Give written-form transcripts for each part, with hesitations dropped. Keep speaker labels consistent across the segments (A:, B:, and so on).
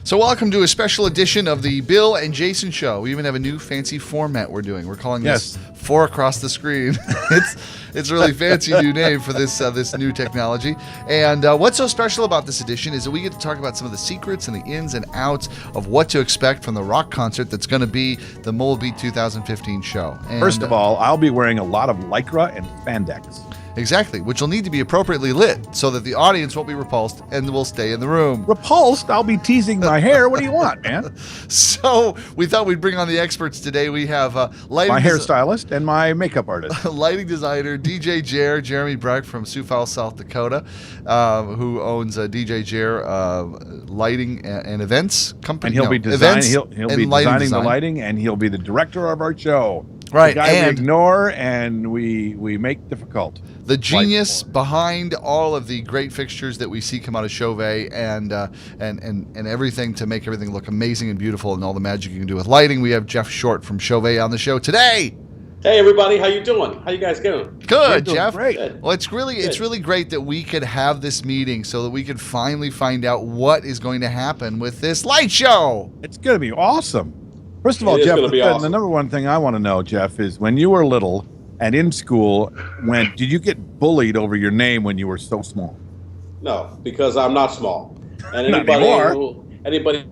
A: So welcome to a special edition of the Bill and Jason Show. We even have a new fancy format we're doing. We're calling this 4 Across the Screen. It's a really fancy new name for this new technology. And what's so special about this edition is that we get to talk about some of the secrets and the ins and outs of what to expect from the rock concert that's going to be the Mobile Beat 2015 show. And,
B: first of all, I'll be wearing a lot of Lycra and spandex.
A: Exactly, which will need to be appropriately lit so that the audience won't be repulsed and will stay in the room.
B: Repulsed? I'll be teasing my hair. What do you want, man?
A: So we thought we'd bring on the experts today. We have
B: my hairstylist and my makeup artist.
A: Lighting designer, DJ Jeremy Breck from Sioux Falls, South Dakota, who owns DJ Lighting and Events Company.
B: And he'll be designing the lighting, and he'll be the director of our show.
A: Right,
B: the guy we ignore and we make difficult.
A: The genius behind all of the great fixtures that we see come out of Chauvet and everything to make everything look amazing and beautiful and all the magic you can do with lighting. We have Jeff Short from Chauvet on the show today.
C: Hey everybody, how you doing? How you guys doing?
A: Good, Jeff.
B: Great.
C: Good.
A: Well, it's really great that we could have this meeting so that we could finally find out what is going to happen with this light show.
B: It's going to be awesome. First of all, Jeff, the number one thing I want to know, Jeff, is when you were little and in school, did you get bullied over your name when you were so small?
C: No, because I'm not small. And anybody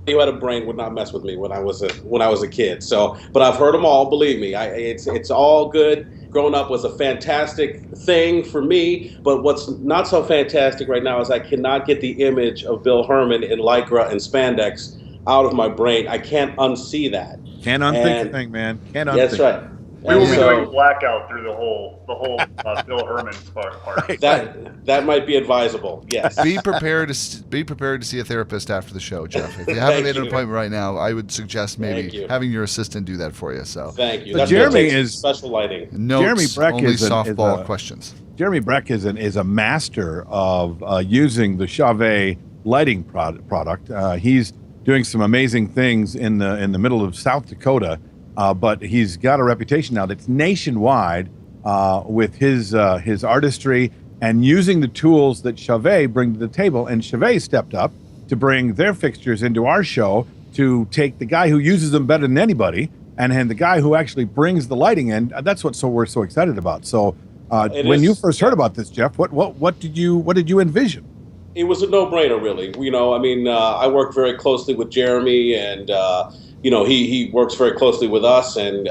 C: who had a brain would not mess with me when I was a kid. So, but I've heard them all. Believe me, it's all good. Growing up was a fantastic thing for me. But what's not so fantastic right now is I cannot get the image of Bill Hermann in Lycra and spandex out of my brain. I can't unsee that.
B: Can't unthink a thing, man. Can't unthink.
C: That's right.
D: We will be doing blackout through the whole Bill Hermann part.
C: That might be advisable. Yes.
A: Be prepared to see a therapist after the show, Jeff. If you haven't made an appointment right now, I would suggest maybe having your assisint do that for you. So
C: thank you.
B: But Jeremy is
C: special lighting.
A: Jeremy Breck only softball questions.
B: Jeremy Breck is a master of using the Chauvet lighting product. He's doing some amazing things in the middle of South Dakota. But he's got a reputation now that's nationwide with his artistry and using the tools that Chauvet bring to the table. And Chauvet stepped up to bring their fixtures into our show to take the guy who uses them better than anybody and the guy who actually brings the lighting in. That's what we're so excited about. So when you first heard about this, Jeff, what did you envision?
C: It was a no-brainer, really. I work very closely with Jeremy, and he works very closely with us, and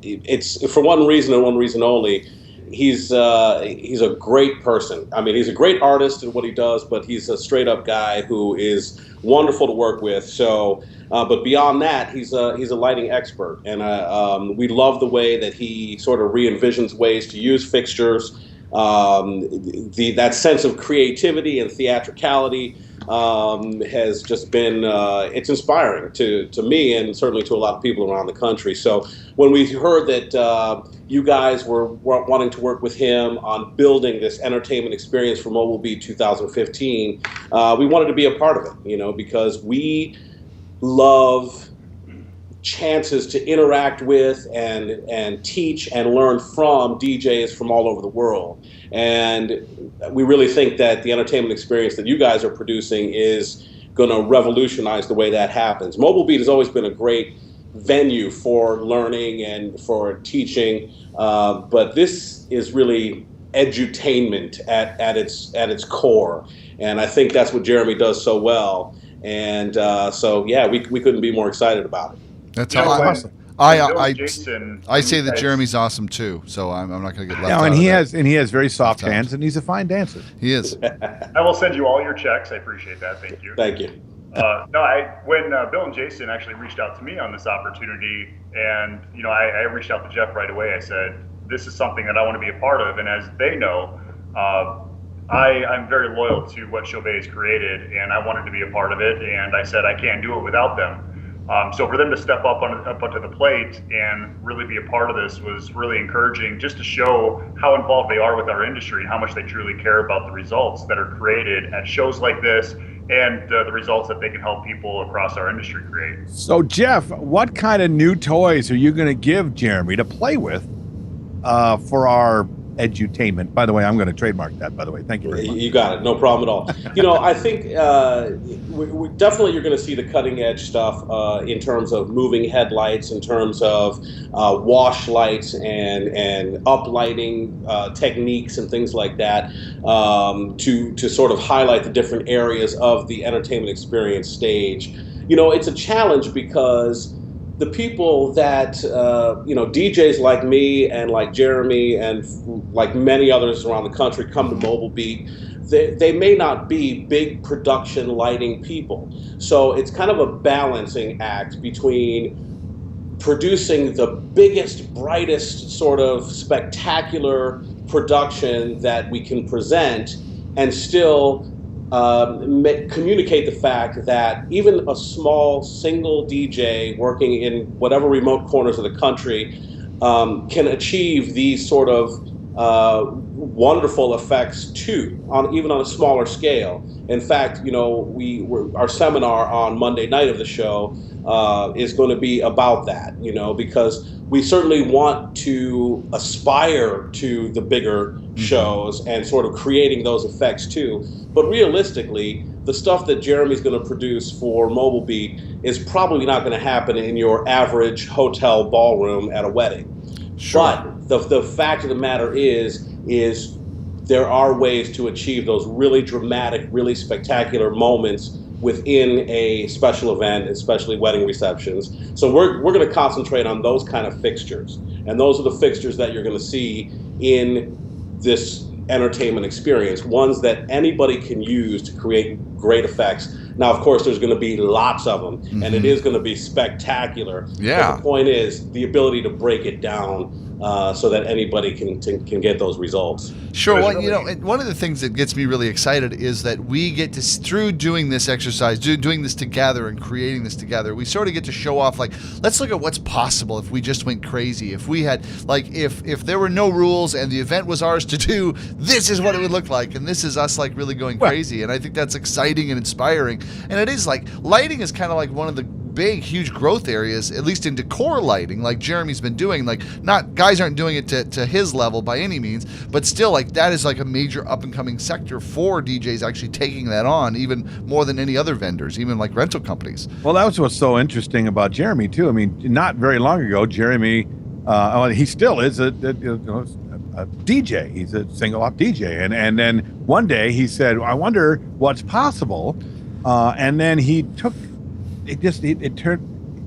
C: it's for one reason and one reason only. He's a great person. I mean, he's a great artist in what he does, but he's a straight-up guy who is wonderful to work with. So, but beyond that, he's a lighting expert, and we love the way that he sort of re-envisions ways to use fixtures. That sense of creativity and theatricality has just been it's inspiring to me and certainly to a lot of people around the country. So when we heard that you guys were wanting to work with him on building this entertainment experience for Mobile Beat 2015, we wanted to be a part of it, because we love chances to interact with and teach and learn from DJs from all over the world. And we really think that the entertainment experience that you guys are producing is going to revolutionize the way that happens. Mobile Beat has always been a great venue for learning and for teaching, but this is really edutainment at its core. And I think that's what Jeremy does so well. And we couldn't be more excited about it.
A: That's awesome. I say that Jeremy's awesome too, so I'm not going to get left out.
B: And he has very soft hands, and he's a fine dancer.
A: He is.
D: I will send you all your checks. I appreciate that. Thank you.
C: Thank you.
D: When Bill and Jason actually reached out to me on this opportunity, and I reached out to Jeff right away. I said, this is something that I want to be a part of, and as they know, I'm very loyal to what Chauvet has created, and I wanted to be a part of it, and I said I can't do it without them. So for them to step up onto the plate and really be a part of this was really encouraging, just to show how involved they are with our industry and how much they truly care about the results that are created at shows like this and the results that they can help people across our industry create.
B: So Jeff, what kind of new toys are you going to give Jeremy to play with for our edutainment. By the way, I'm going to trademark that, by the way. Thank you very much.
C: You got it. No problem at all. I think we definitely you're going to see the cutting edge stuff in terms of moving headlights, in terms of wash lights and uplighting techniques and things like that to sort of highlight the different areas of the entertainment experience stage. It's a challenge because the people that, DJs like me and like Jeremy and like many others around the country come to Mobile Beat, they may not be big production lighting people. So it's kind of a balancing act between producing the biggest, brightest sort of spectacular production that we can present and still communicate the fact that even a small single DJ working in whatever remote corners of the country can achieve these sort of wonderful effects too, even on a smaller scale. In fact, our seminar on Monday night of the show is going to be about that, because we certainly want to aspire to the bigger shows and sort of creating those effects too. But realistically, the stuff that Jeremy's going to produce for Mobile Beat is probably not going to happen in your average hotel ballroom at a wedding. Sure. But the fact of the matter is there are ways to achieve those really dramatic, really spectacular moments within a special event, especially wedding receptions. So we're going to concentrate on those kind of fixtures. And those are the fixtures that you're going to see in this entertainment experience, ones that anybody can use to create great effects. Now, of course, there's going to be lots of them, and it is going to be spectacular.
A: Yeah.
C: But the point is the ability to break it down so that anybody can get those results.
A: Sure. Well, one of the things that gets me really excited is that we get to, through doing this exercise, doing this together and creating this together, we sort of get to show off, like, let's look at what's possible if we just went crazy. If we had, like, if there were no rules and the event was ours to do, this is what it would look like. And this is us, like, really going crazy. And I think that's exciting and inspiring. And it is, like, lighting is kind of like one of the big, huge growth areas, at least in decor lighting, like Jeremy's been doing. Like, not guys aren't doing it to his level by any means, but still, like, that is like a major up and coming sector for DJs actually taking that on, even more than any other vendors, even like rental companies.
B: Well, that was what's so interesting about Jeremy too. I mean, not very long ago, Jeremy, he still is a DJ. He's a single op DJ, and then one day he said, "I wonder what's possible," and then he took.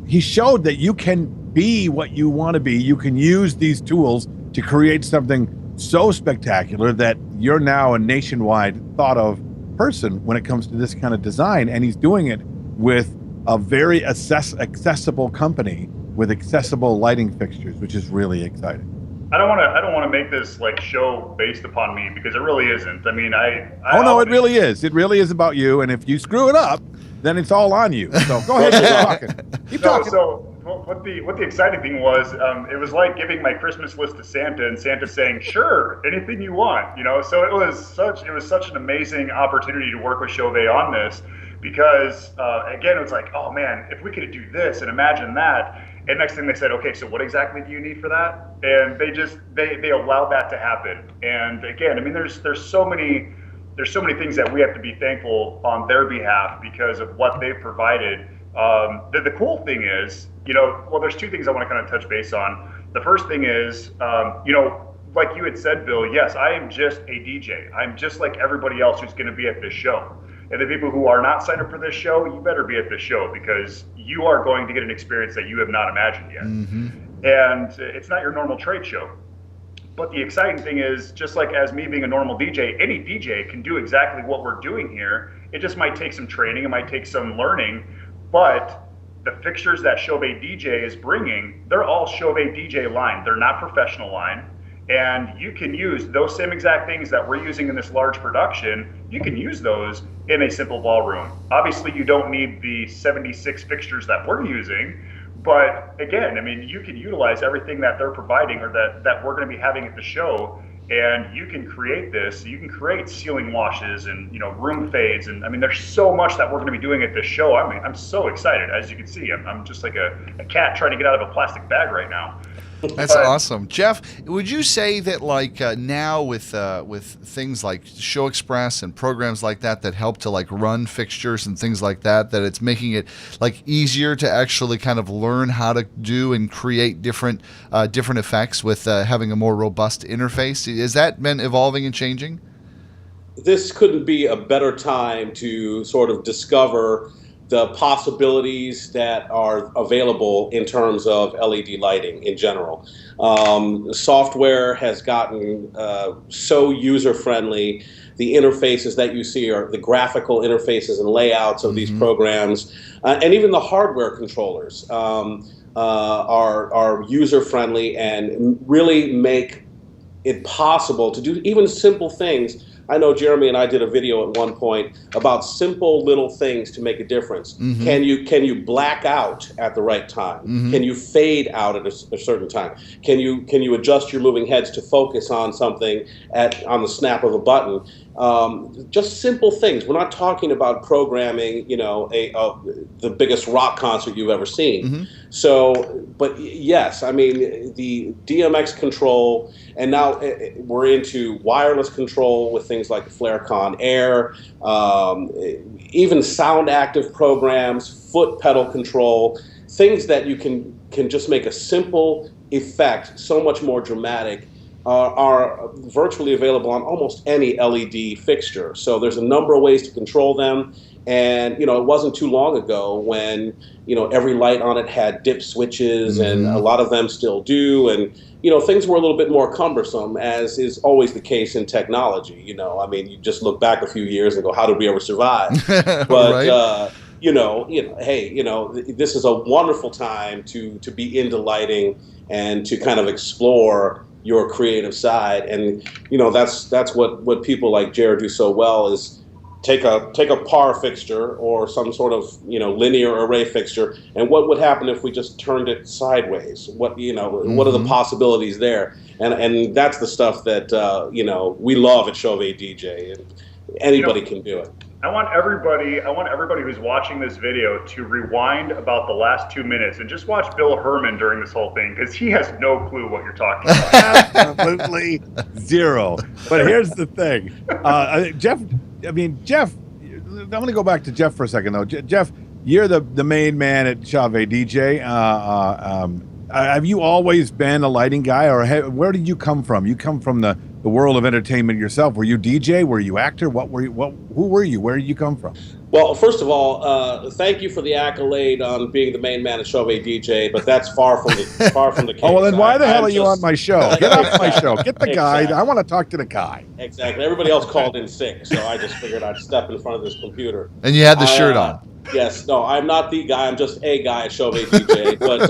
B: He showed that you can be what you want to be. You can use these tools to create something so spectacular that you're now a nationwide thought of person when it comes to this kind of design. And he's doing it with a very accessible company with accessible lighting fixtures, which is really exciting.
D: I don't want to make this like show based upon me, because it really isn't. I mean,
B: it really is. It really is about you. And if you screw it up, then it's all on you. So go ahead, keep talking.
D: So what the exciting thing was, it was like giving my Christmas list to Santa, and Santa saying, "Sure, anything you want." So it was such an amazing opportunity to work with Chauvet on this, because again, it was like, oh man, if we could do this and imagine that. And next thing they said, okay, so what exactly do you need for that? And they allowed that to happen. And again, I mean, there's so many things that we have to be thankful on their behalf because of what they've provided. The cool thing is, there's two things I want to kind of touch base on. The first thing is, like you had said, Bill, yes, I am just a DJ. I'm just like everybody else who's going to be at this show. And the people who are not signed up for this show, you better be at this show, because you are going to get an experience that you have not imagined yet. Mm-hmm. And it's not your normal trade show. But the exciting thing is, just like as me being a normal DJ, any DJ can do exactly what we're doing here. It just might take some training, it might take some learning, but the fixtures that Chauvet DJ is bringing, they're all Chauvet DJ line. They're not professional line. And you can use those same exact things that we're using in this large production, you can use those in a simple ballroom. Obviously, you don't need the 76 fixtures that we're using, but again, I mean, you can utilize everything that they're providing, or that we're going to be having at the show, and you can create this. You can create ceiling washes and room fades, and I mean, there's so much that we're going to be doing at this show. I mean, I'm so excited. As you can see, I'm just like a cat trying to get out of a plastic bag right now.
A: That's awesome, Jeff. Would you say that like now with things like Show Express and programs like that help to like run fixtures and things like that it's making it like easier to actually kind of learn how to do and create different effects with having a more robust interface? Has that been evolving and changing?
C: This couldn't be a better time to sort of discover the possibilities that are available in terms of LED lighting in general. Software has gotten so user-friendly. The interfaces that you see are the graphical interfaces and layouts of these programs, and even the hardware controllers are user-friendly and really make it possible to do even simple things. I know Jeremy and I did a video at one point about simple little things to make a difference. Can you black out at the right time? Can you fade out at a certain time? Can you adjust your moving heads to focus on something on the snap of a button? Just simple things. We're not talking about programming, the biggest rock concert you've ever seen. So, but yes, I mean the DMX control, and now we're into wireless control with things like FlareCon Air, even sound active programs, foot pedal control, things that you can just make a simple effect so much more dramatic. Are virtually available on almost any LED fixture. So there's a number of ways to control them. And, it wasn't too long ago when, every light on it had dip switches, and a lot of them still do. And, things were a little bit more cumbersome, as is always the case in technology. I mean, you just look back a few years and go, how did we ever survive? But,
A: right.
C: This is a wonderful time to be into lighting and to kind of explore your creative side. And that's what people like Jared do so well, is take a par fixture or some sort of linear array fixture, and what would happen if we just turned it sideways? What what are the possibilities there? And that's the stuff that we love at Chauvet DJ, and anybody can do it.
D: I want everybody who's watching this video to rewind about the last 2 minutes and just watch Bill Hermann during this whole thing, because he has no clue what you're talking about.
B: Absolutely zero. But here's the thing, Jeff. I'm going to go back to Jeff for a second, though. Jeff, you're the main man at Chauvet DJ. Have you always been a lighting guy, or where did you come from? You come from the world of entertainment yourself. Were you DJ? Were you actor? Who were you? Where did you come from?
C: Well, first of all, thank you for the accolade on being the main man at Chauvet DJ, but that's far from the case.
B: Oh, well, then why the hell are you on my show? Get off my show. Get the guy. I want to talk to the guy.
C: Exactly. Everybody else called in sick, so I just figured I'd step in front of this computer.
A: And you had the shirt on.
C: Yes, no, I'm not the guy. I'm just a guy at Chauvet DJ, but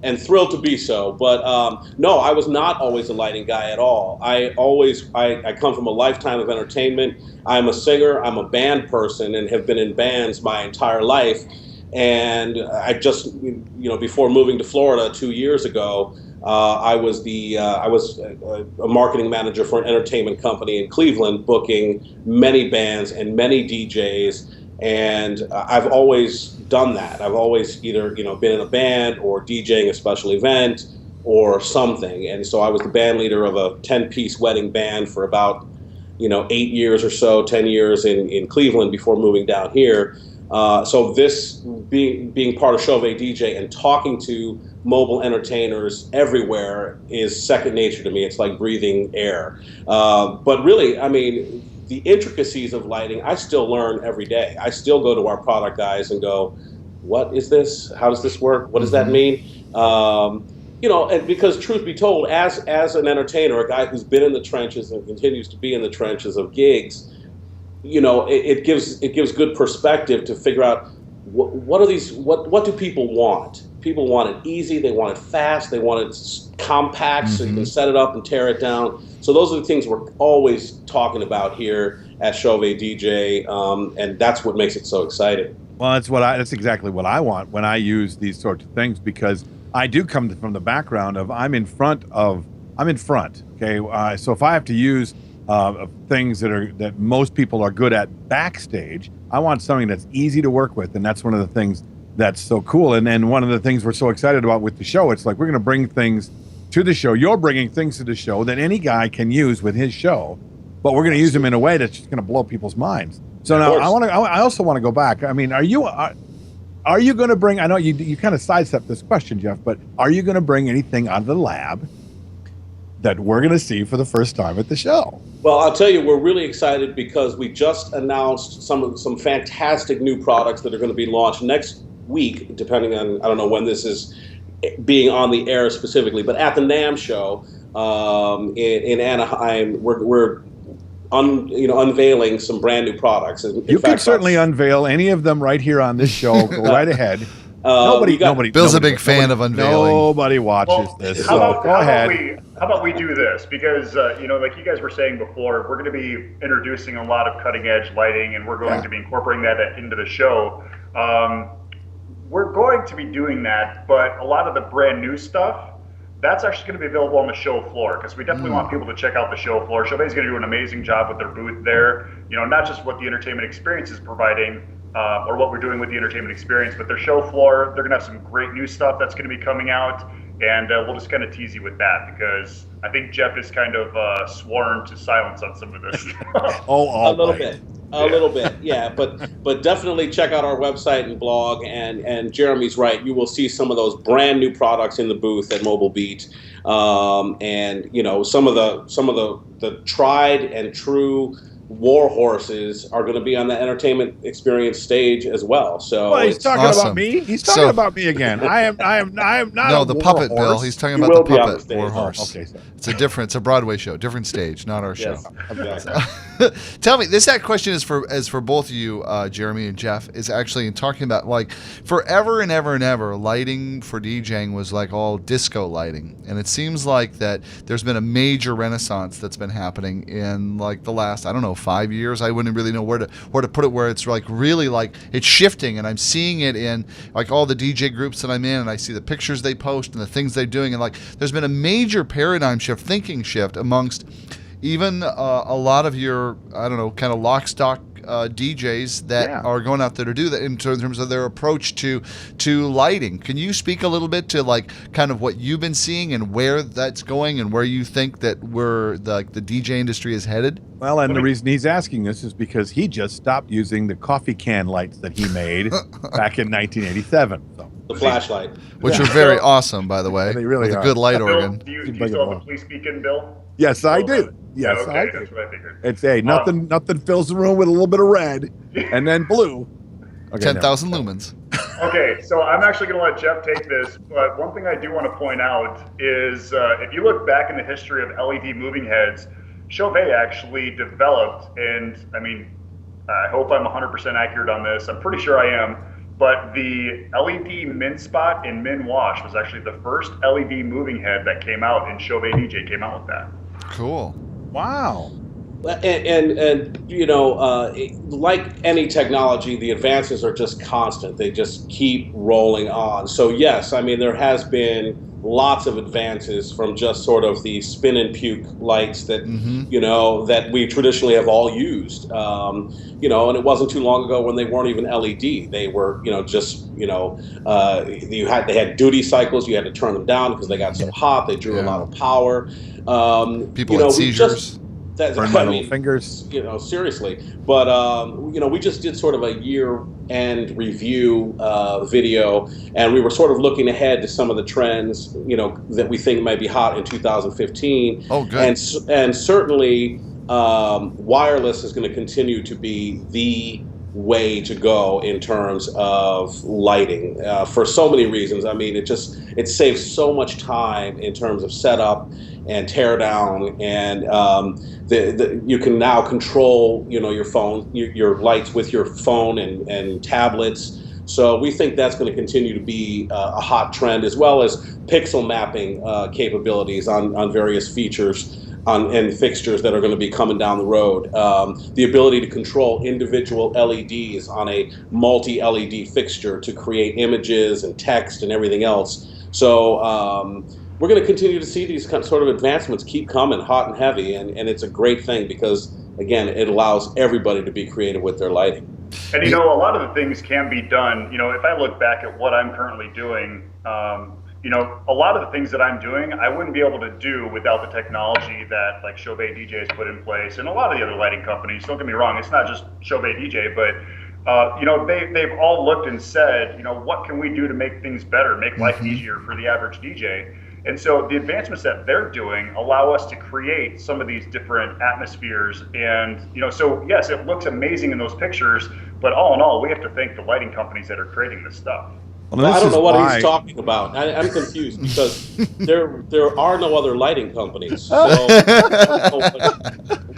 C: and thrilled to be so. But no, I was not always a lighting guy at all. I come from a lifetime of entertainment. I'm a singer. I'm a band person, and have been in bands my entire life. And I just, before moving to Florida 2 years ago, I was a marketing manager for an entertainment company in Cleveland, booking many bands and many DJs. And I've always done that. I've always either been in a band or DJing a special event or something. And so I was the band leader of a 10-piece wedding band for about 8 years or so, 10 years in Cleveland before moving down here. So this being part of Chauvet DJ and talking to mobile entertainers everywhere is second nature to me. It's like breathing air. But really, I mean, the intricacies of lighting, I still learn every day. I still go to our product guys and go, what is this? How does this work? What does that mean? And because truth be told, as an entertainer, a guy who's been in the trenches and continues to be in the trenches of gigs, it gives good perspective to figure out what do people want? People want it easy, they want it fast, they want it compact, so you can set it up and tear it down. So those are the things we're always talking about here at Chauvet DJ, and that's what makes it so exciting.
B: Well, that's exactly what I want when I use these sorts of things, because I do come from the background of I'm in front. Okay, so if I have to use things that most people are good at backstage, I want something that's easy to work with, and that's one of the things that's so cool. And one of the things we're so excited about with the show, it's like we're going to bring things to the show. You're bringing things to the show that any guy can use with his show, but we're going to use them in a way that's just going to blow people's minds. So now I also want to go back. I mean, are you going to bring, I know you kind of sidestepped this question, Jeff, but are you going to bring anything out of the lab that we're going to see for the first time at the show?
C: Well, I'll tell you, we're really excited because we just announced some fantastic new products that are going to be launched next week, depending on, I don't know when this is being on the air specifically, but at the NAMM show in Anaheim, we're unveiling some brand new products.
B: You can certainly unveil any of them right here on this show. Go right ahead.
A: Bill's a big fan of unveiling.
B: Nobody watches this. Go ahead.
D: How about we do this? Because, like you guys were saying before, we're going to be introducing a lot of cutting edge lighting, and we're going to be incorporating that into the show. We're going to be doing that, but a lot of the brand new stuff, that's actually going to be available on the show floor, because we definitely want people to check out the show floor. Chauvet's going to do an amazing job with their booth there. Not just what the entertainment experience is providing, or what we're doing with the entertainment experience, but their show floor, they're going to have some great new stuff that's going to be coming out, and we'll just kind of tease you with that, because I think Jeff is kind of sworn to silence on some of this.
C: A little bit, yeah. But definitely check out our website and blog. And Jeremy's right. You will see some of those brand new products in the booth at Mobile Beat, and some of the tried and true war horses are going to be on the entertainment experience stage as well. So
B: he's talking about me. He's talking about me again. I am not.
A: No, the puppet,
B: horse.
A: Bill. He's talking about the puppet war horse.
B: Okay, sorry.
A: It's a Broadway show, different stage, not our show.
C: Exactly.
A: Tell me, that question is for both of you, Jeremy and Jeff, is actually in talking about, like, forever and ever and ever, lighting for DJing was like all disco lighting, and it seems like that there's been a major renaissance that's been happening in like the last, I don't know, 5 years. I wouldn't really know where to put it, where it's like really like it's shifting, and I'm seeing it in like all the DJ groups that I'm in, and I see the pictures they post and the things they're doing, and like there's been a major paradigm shift, thinking shift amongst even a lot of your, I don't know, kind of lock stock DJs that are going out there to do that in terms of their approach to lighting. Can you speak a little bit to like kind of what you've been seeing and where that's going and where you think that the DJ industry is headed?
B: Well, and the reason he's asking this is because he just stopped using the coffee can lights that he made back in 1987. So.
C: The flashlight,
A: which are very awesome, by the way.
B: They really
A: with
B: are.
A: A good light
D: Bill,
A: organ.
D: Do you still have the police beacon, Bill?
B: Yes, I do. Yes,
D: okay,
B: I do.
D: That's what I figured.
B: It's nothing fills the room with a little bit of red and then blue. Okay,
A: 10,000 lumens.
D: Okay, so I'm actually going to let Jeff take this, but one thing I do want to point out is if you look back in the history of LED moving heads, Chauvet actually developed, and I mean, I hope I'm 100% accurate on this, I'm pretty sure I am, but the LED min spot and min wash was actually the first LED moving head that came out, and Chauvet DJ came out with that.
A: Cool.
B: Wow.
C: And like any technology, the advances are just constant. They just keep rolling on. So yes, I mean, there has been lots of advances from just sort of the spin and puke lights that that we traditionally have all used. And it wasn't too long ago when they weren't even LED. They were they had duty cycles. You had to turn them down because they got so hot. They drew a lot of power.
A: People had seizures.
B: Burn my little fingers.
C: Seriously. But, we just did sort of a year-end review video, and we were sort of looking ahead to some of the trends, that we think might be hot in 2015.
A: Oh, good.
C: And certainly wireless is going to continue to be the way to go in terms of lighting for so many reasons. I mean, it saves so much time in terms of setup and tear down, and you can now control your phone, your lights with your phone and tablets. So we think that's going to continue to be a hot trend, as well as pixel mapping capabilities on various features and fixtures that are going to be coming down the road. The ability to control individual LEDs on a multi-LED fixture to create images and text and everything else. So we're going to continue to see these sort of advancements keep coming hot and heavy, and it's a great thing because, again, it allows everybody to be creative with their lighting. And
D: a lot of the things can be done. If I look back at what I'm currently doing, a lot of the things that I'm doing, I wouldn't be able to do without the technology that like Chauvet DJ has put in place, and a lot of the other lighting companies. Don't get me wrong, it's not just Chauvet DJ, but they've all looked and said, what can we do to make things better, make life easier for the average DJ? And so the advancements that they're doing allow us to create some of these different atmospheres. And, so yes, it looks amazing in those pictures, but all in all, we have to thank the lighting companies that are creating this stuff.
C: Well, I don't know what he's talking about. I'm confused because there are no other lighting companies. So I don't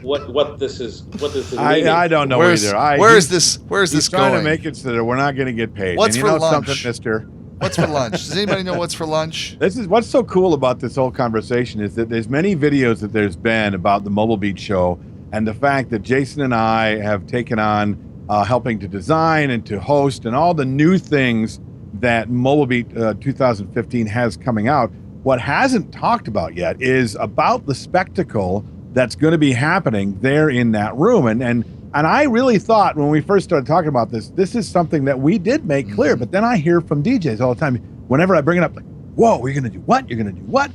C: know what this is. What this is meaning.
B: I don't know either.
A: Where is this going?
B: Trying to make it so that we're not going to get paid.
A: What's
B: and
A: for lunch,
B: something, Mister?
A: What's for lunch? Does anybody know what's for lunch?
B: This is what's so cool about this whole conversation is that there's many videos that there's been about the Mobile Beat show, and the fact that Jason and I have taken on helping to design and to host and all the new things that Mobile Beat 2015 has coming out. What hasn't talked about yet is about the spectacle that's going to be happening there in that room. And I really thought when we first started talking about this is something that we did make clear. But then I hear from DJs all the time, whenever I bring it up, like, whoa, you're going to do what? You're going to do what?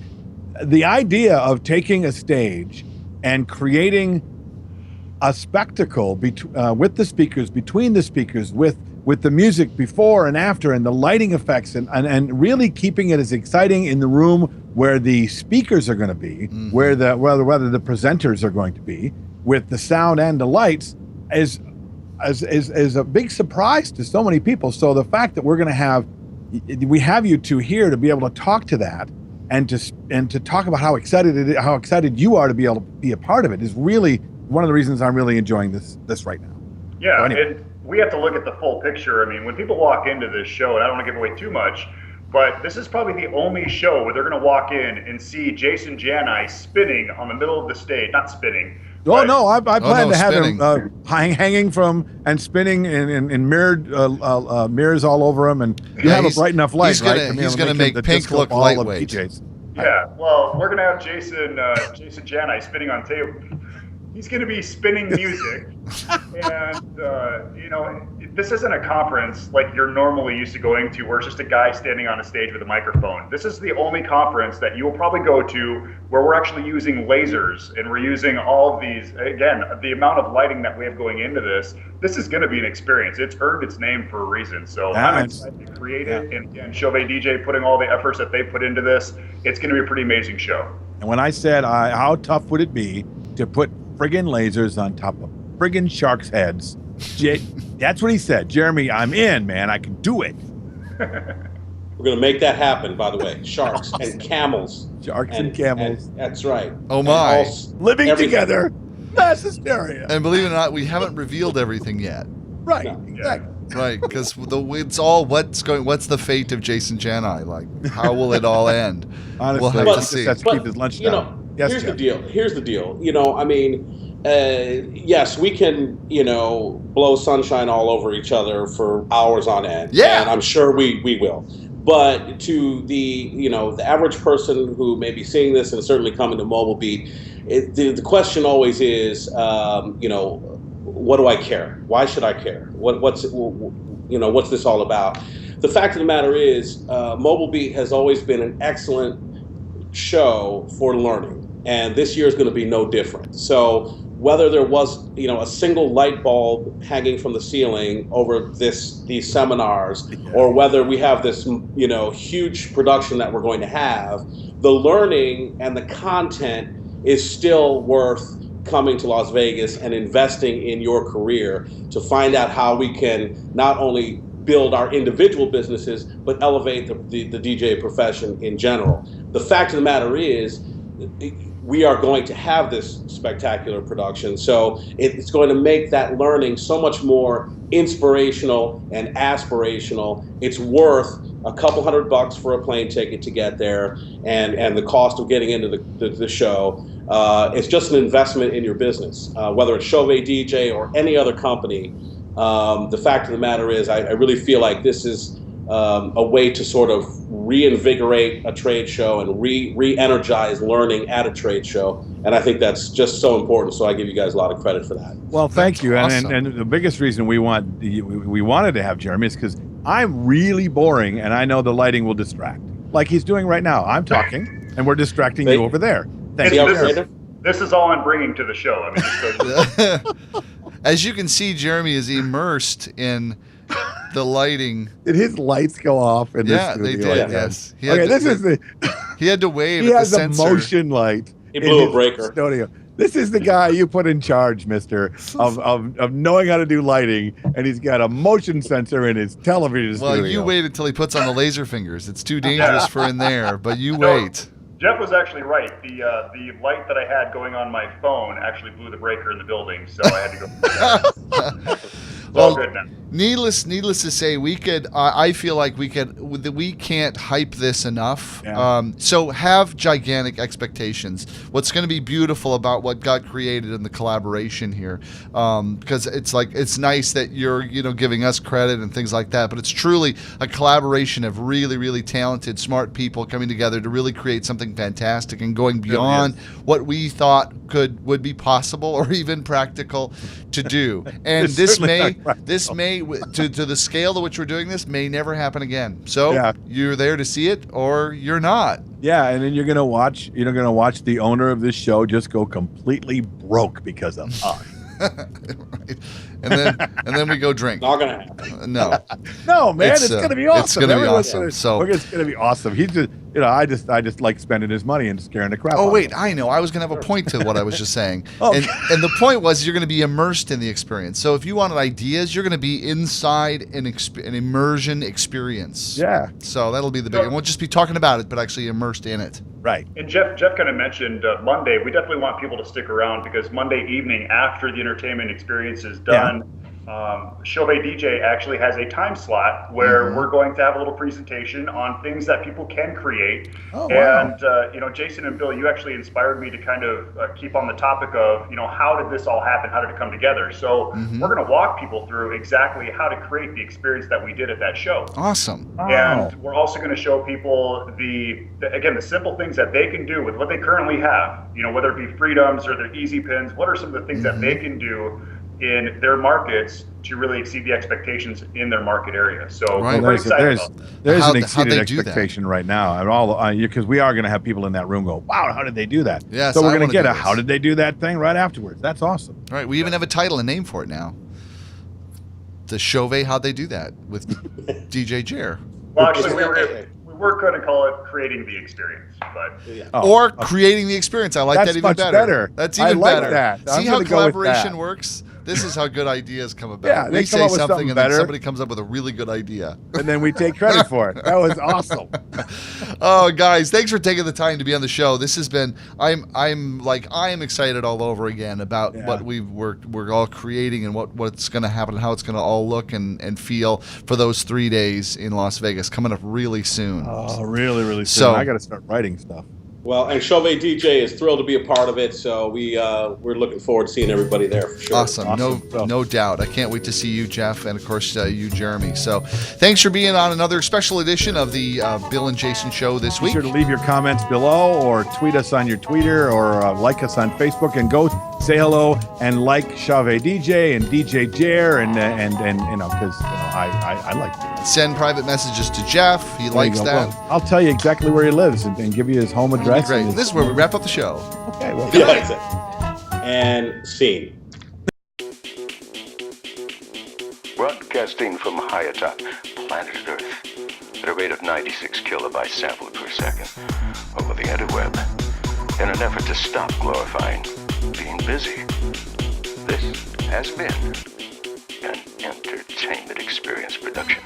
B: The idea of taking a stage and creating a spectacle with the speakers, between the speakers, with the music before and after, and the lighting effects, and really keeping it as exciting in the room where the speakers are going to be, where whether the presenters are going to be, with the sound and the lights, is a big surprise to so many people. So the fact that we have you two here to be able to talk to that, and to talk about how excited you are to be able to be a part of it is really one of the reasons I'm really enjoying this right now.
D: Yeah,
B: so anyway.
D: And we have to look at the full picture. I mean, when people walk into this show, and I don't want to give away too much, but this is probably the only show where they're going to walk in and see Jason Jani spinning on the middle of the stage. Not spinning.
B: Oh, no, I plan to have
A: spinning.
B: him hanging from and spinning in mirrored mirrors all over him, and you have a bright enough light.
A: He's going to make Pink look lightweight.
D: Yeah, well, we're going to have Jason Jani spinning on table. He's going to be spinning music, and this isn't a conference like you're normally used to going to, where it's just a guy standing on a stage with a microphone. This is the only conference that you will probably go to where we're actually using lasers, and we're using all of these. Again, the amount of lighting that we have going into this is going to be an experience. It's earned its name for a reason. So I'm excited to create it, and again, Chauvet DJ putting all the efforts that they put into this. It's going to be a pretty amazing show.
B: And when I said, how tough would it be to put friggin' lasers on top of friggin' sharks' heads? That's what he said. Jeremy, I'm in, man. I can do it.
C: We're going to make that happen, by the way. Sharks and camels.
B: Sharks and camels.
C: And that's right.
A: Oh, my.
B: Living together. Mass hysteria.
A: And believe it or not, we haven't revealed everything yet.
B: Right.
C: No.
B: Exactly.
A: Right, because it's all what's the fate of Jason Jani? Like, how will it all end?
B: Honestly,
A: we'll have to see.
B: Has to keep his lunch down. Yes,
C: here's
B: Jeff.
C: the deal. I mean, yes, we can, blow sunshine all over each other for hours on end.
A: Yeah.
C: And I'm sure we will. But to the average person who may be seeing this and certainly coming to Mobile Beat, the question always is, what do I care? Why should I care? What's this all about? The fact of the matter is, Mobile Beat has always been an excellent show for learning. And this year is going to be no different. So whether there was, a single light bulb hanging from the ceiling over these seminars, or whether we have this, huge production that we're going to have, the learning and the content is still worth coming to Las Vegas and investing in your career to find out how we can not only build our individual businesses, but elevate the DJ profession in general. The fact of the matter is, we are going to have this spectacular production, so it's going to make that learning so much more inspirational and aspirational. It's worth a couple $100 for a plane ticket to get there, and the cost of getting into the show. It's just an investment in your business, whether it's Chauvet DJ or any other company. The fact of the matter is, I really feel like this is a way to sort of reinvigorate a trade show and re-energize learning at a trade show. And I think that's just so important. So I give you guys a lot of credit for that.
B: Well, thank you.
A: Awesome.
B: And the biggest reason we wanted to have Jeremy is because I'm really boring, and I know the lighting will distract. like he's doing right now. I'm talking, and we're distracting you over there. Thank
C: See how
B: you.
C: creative?
D: This is all I'm bringing to the show. I mean, just so
A: As you can see, Jeremy is immersed in the lighting.
B: Did his lights go off in this
A: Yeah, they
B: studio?
A: did. Yes. He
B: Okay,
A: had
B: this
A: to,
B: is the.
A: he had to wave
B: He
A: at the
B: has a
A: sensor.
B: motion light.
C: He blew
B: in
C: a breaker.
B: his studio. This is the guy you put in charge, mister, of knowing how to do lighting, and he's got a motion sensor in his television
A: Well,
B: studio.
A: you wait until he puts on the laser fingers. It's too dangerous for in there, but you
D: No.
A: wait.
D: Jeff was actually right. The light that I had going on my phone actually blew the breaker in the building, so I had to go. It's all good now.
A: Needless to say, we could. I feel like we can't hype this enough.
B: Yeah.
A: So have gigantic expectations. What's going to be beautiful about what got created in the collaboration here, because it's nice that you're giving us credit and things like that, but it's truly a collaboration of really, really talented, smart people coming together to really create something fantastic and going beyond what we thought would be possible or even practical to do. And
B: It's
A: this
B: certainly
A: may.
B: not practical.
A: This may, to the scale to which we're doing this, may never happen again. So you're there to see it, or you're not.
B: Yeah, and then you're gonna watch the owner of this show just go completely broke because of us.
A: Right. And then we go drink.
C: Not gonna happen.
A: No,
B: No, man,
A: It's,
B: it's gonna be awesome.
A: it's gonna be
B: Everyone's
A: awesome.
B: gonna-
A: So-
B: it's gonna be awesome. He's just, I just like spending his money and scaring the crap. out
A: Oh
B: of
A: wait,
B: him.
A: I know. I was going to have a point to what I was just saying,
B: Oh.
A: and the point was you're going to be immersed in the experience. So if you wanted ideas, you're going to be inside an immersion experience.
B: Yeah,
A: So that'll be the big. And we'll just be talking about it, but actually immersed in it.
B: right.
D: And Jeff kind of mentioned Monday. We definitely want people to stick around because Monday evening after the entertainment experience is done, Chauvet DJ actually has a time slot where we're going to have a little presentation on things that people can create.
B: Oh, wow.
D: And Jason and Bill, you actually inspired me to kind of keep on the topic of how did this all happen? How did it come together? So we're going to walk people through exactly how to create the experience that we did at that show.
A: Awesome.
D: And we're also going to show people the simple things that they can do with what they currently have, whether it be freedoms or their easy pins. What are some of the things that they can do in their markets to really exceed the expectations in their market area? So
A: Right.
D: we're excited about that.
B: There's
A: How'd
B: an
A: they
B: exceeded
A: do that?
B: expectation right now, and all because we are going to have people in that room go, "Wow, how did they do that?"
A: Yes,
B: so
A: I
B: we're going
A: wanna
B: to get
A: do
B: a
A: this.
B: "How did they do that?" thing right afterwards. That's awesome.
A: All right, we even have a title and name for it now. The Chauvet, How'd They Do That with DJ Jer.
D: Well, actually, we were going to call it creating the experience, but
A: Or creating the experience. I like
B: That's
A: that even
B: much
A: better.
B: better.
A: That's
B: I
A: even
B: like
A: better.
B: that. I'm
A: See how
B: gonna go with
A: collaboration
B: that.
A: works? This is how good ideas come about.
B: Yeah, they
A: we
B: come
A: say
B: up with
A: something
B: something
A: and then
B: better.
A: somebody comes up with a really good idea.
B: And then we take credit for it. That was awesome.
A: Oh, guys, thanks for taking the time to be on the show. This has been. I am excited all over again about what we're all creating and what's going to happen and how it's going to all look and feel for those 3 days in Las Vegas coming up really soon.
B: Oh, really, really soon.
A: So-
B: I got to start writing stuff.
C: Well, and Chauvet DJ is thrilled to be a part of it, so we're looking forward to seeing everybody there for sure.
A: Awesome. No doubt. I can't wait to see you, Jeff, and of course you, Jeremy. So thanks for being on another special edition of the Bill and Jason Show this
B: Be
A: week.
B: sure to leave your comments below or tweet us on your Twitter or like us on Facebook and go say hello and like Chauvet DJ and DJ Jer and because I like it.
A: Send private messages to Jeff. He likes
B: There you go.
A: that.
B: Well, I'll tell you exactly where he lives and give you his home address.
A: Great.
B: and his-
A: This is where we wrap up the show.
B: Okay, well,
C: Yeah, that's it. And scene.
E: Broadcasting from high atop planet Earth at a rate of 96 kilobytes sampled per second over the interweb in an effort to stop glorifying being busy. This has been an entertainment experience production.